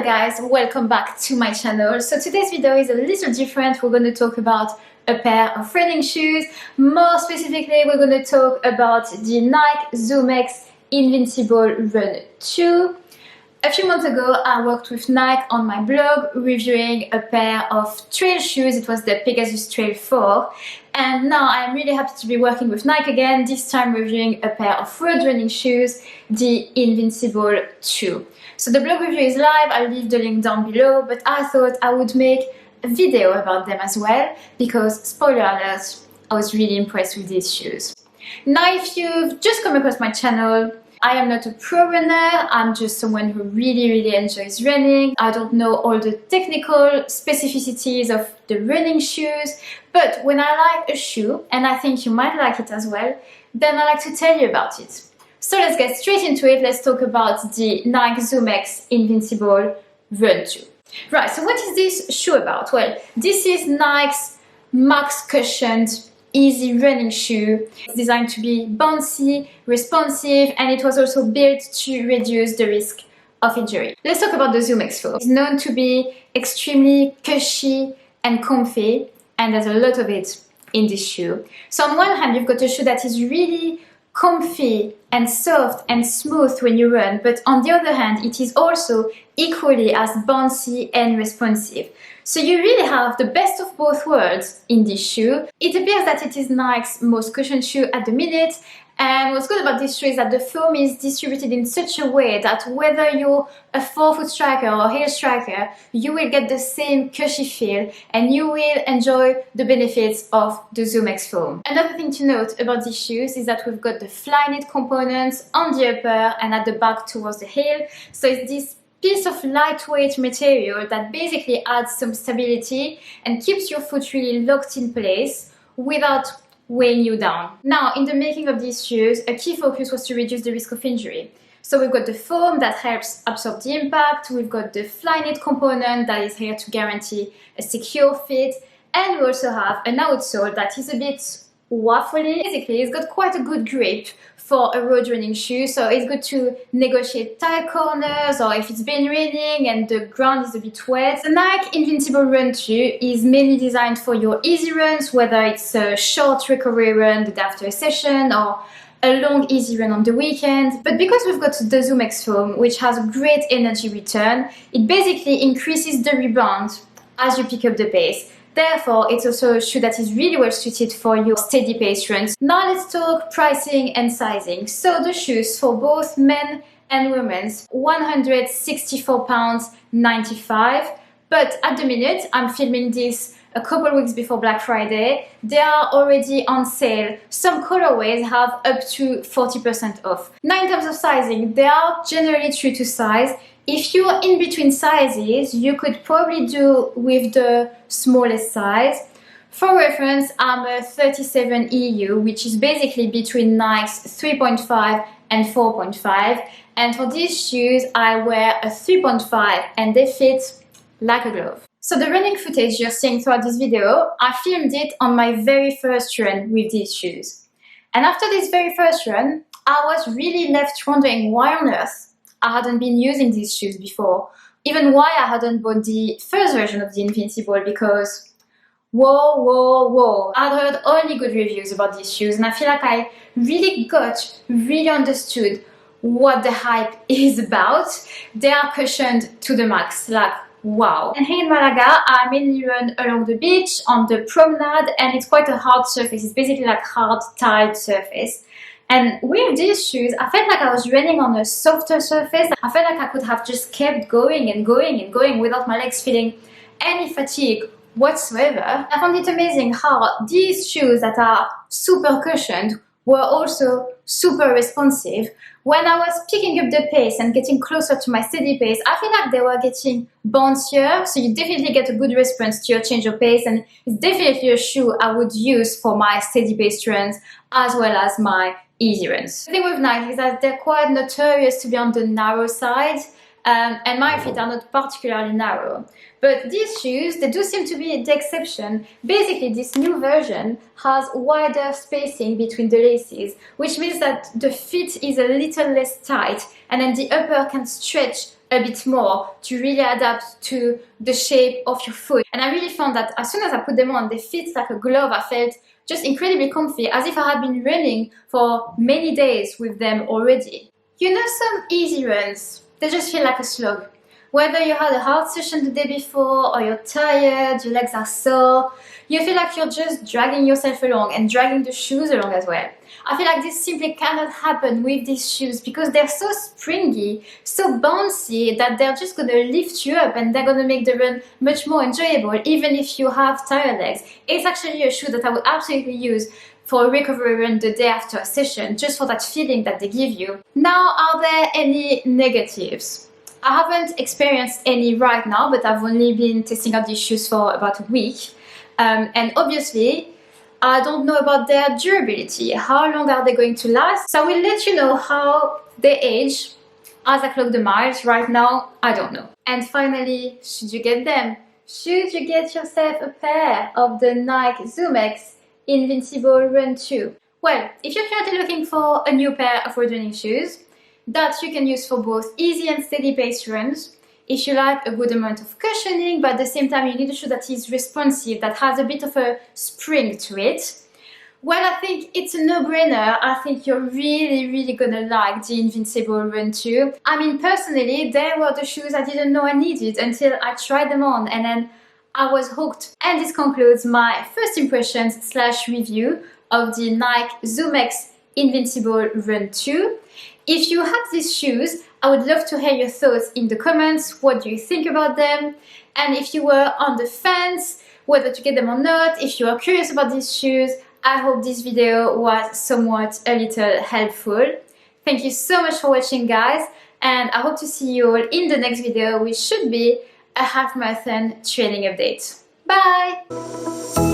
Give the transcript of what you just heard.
guys, welcome back to my channel. So today's video is a little different. We're going to talk about a pair of running shoes. More specifically, we're going to talk about the Nike ZoomX Invincible Run 2. A few months ago, I worked with Nike on my blog reviewing a pair of trail shoes. It was the Pegasus Trail 4. And now I'm really happy to be working with Nike again, this time reviewing a pair of road running shoes, the Invincible 2. So the blog review is live, I'll leave the link down below, but I thought I would make a video about them as well, because, spoiler alert, I was really impressed with these shoes. Now, if you've just come across my channel, I am not a pro runner, I'm just someone who really enjoys running. I don't know all the technical specificities of the running shoes, but when I like a shoe, and I think you might like it as well, then I like to tell you about it. So let's get straight into it. Let's talk about the Nike ZoomX Invincible Run 2. Right, so what is this shoe about? Well, this is Nike's max cushioned easy running shoe. It's designed to be bouncy, responsive, and it was also built to reduce the risk of injury. Let's talk about the ZoomX foam. It's known to be extremely cushy and comfy, and there's a lot of it in this shoe. So on one hand, you've got a shoe that is really comfy and soft and smooth when you run, but on the other hand, it is also equally as bouncy and responsive. So you really have the best of both worlds in this shoe. It appears that it is Nike's most cushioned shoe at the minute, and what's good about this shoe is that the foam is distributed in such a way that whether you're a forefoot striker or heel striker, you will get the same cushy feel and you will enjoy the benefits of the ZoomX foam. Another thing to note about these shoes is that we've got the Flyknit components on the upper and at the back towards the heel. So it's this piece of lightweight material that basically adds some stability and keeps your foot really locked in place without weighing you down. Now, in the making of these shoes, a key focus was to reduce the risk of injury. So we've got the foam that helps absorb the impact, we've got the Flyknit component that is here to guarantee a secure fit, and we also have an outsole that is a bit waffly. Basically, it's got quite a good grip for a road running shoe, so it's good to negotiate tight corners or if it's been raining and the ground is a bit wet. The Nike Invincible Run 2 is mainly designed for your easy runs, whether it's a short recovery run the day after a session or a long easy run on the weekend. But because we've got the ZoomX foam, which has a great energy return, it basically increases the rebound as you pick up the pace. Therefore, it's also a shoe that is really well suited for your steady pace runs. Now let's talk pricing and sizing. So the shoes for both men and women's, £164.95. But at the minute, I'm filming this a couple weeks before Black Friday, they are already on sale. Some colorways have up to 40% off. Now in terms of sizing, they are generally true to size. If you're in between sizes, you could probably do with the smallest size. For reference, I'm a 37 EU, which is basically between Nike's 3.5 and 4.5. And for these shoes, I wear a 3.5 and they fit like a glove. So the running footage you're seeing throughout this video, I filmed it on my very first run with these shoes. And after this very first run, I was really left wondering why on earth I hadn't been using these shoes before, even why I hadn't bought the first version of the Invincible, because whoa, I'd heard only good reviews about these shoes and I feel like I really understood what the hype is about. They are cushioned to the max, like wow. And here in Malaga, I mainly run along the beach, on the promenade, and it's quite a hard surface. It's basically like hard tiled surface. And with these shoes, I felt like I was running on a softer surface. I felt like I could have just kept going and going without my legs feeling any fatigue whatsoever. I found it amazing how these shoes that are super cushioned were also super responsive. When I was picking up the pace and getting closer to my steady pace, I feel like they were getting bouncier, so you definitely get a good response to your change of pace, and it's definitely a shoe I would use for my steady pace runs as well as my easy runs. The thing with Nike is that they're quite notorious to be on the narrow side. and my feet are not particularly narrow. But these shoes, they do seem to be the exception. Basically, this new version has wider spacing between the laces, which means that the fit is a little less tight, and then the upper can stretch a bit more to really adapt to the shape of your foot. And I really found that as soon as I put them on, they fit like a glove. I felt just incredibly comfy, as if I had been running for many days with them already. You know, some easy runs, they just feel like a slog. Whether you had a hard session the day before or you're tired, your legs are sore, you feel like you're just dragging yourself along and dragging the shoes along as well. I feel like this simply cannot happen with these shoes because they're so springy, so bouncy that they're just going to lift you up and they're going to make the run much more enjoyable even if you have tired legs. It's actually a shoe that I would absolutely use for a recovery run the day after a session, just for that feeling that they give you. Now, are there any negatives? I haven't experienced any right now, but I've only been testing out these shoes for about a week. And obviously, I don't know about their durability. How long are they going to last? So I will let you know how they age as I clock the miles. Right now, I don't know. And finally, should you get them? Should you get yourself a pair of the Nike ZoomX Invincible Run 2? Well, if you're currently looking for a new pair of road running shoes that you can use for both easy and steady pace runs, if you like a good amount of cushioning, but at the same time you need a shoe that is responsive, that has a bit of a spring to it, well, I think it's a no-brainer. I think you're really gonna like the Invincible Run 2. I mean, personally, they were the shoes I didn't know I needed until I tried them on, and then I was hooked. And this concludes my first impressions / review of the Nike ZoomX Invincible Run 2. If you have these shoes, I would love to hear your thoughts in the comments. What do you think about them? And if you were on the fence, whether to get them or not, if you are curious about these shoes, I hope this video was somewhat a little helpful. Thank you so much for watching, guys, and I hope to see you all in the next video, which should be a half marathon training update. Bye!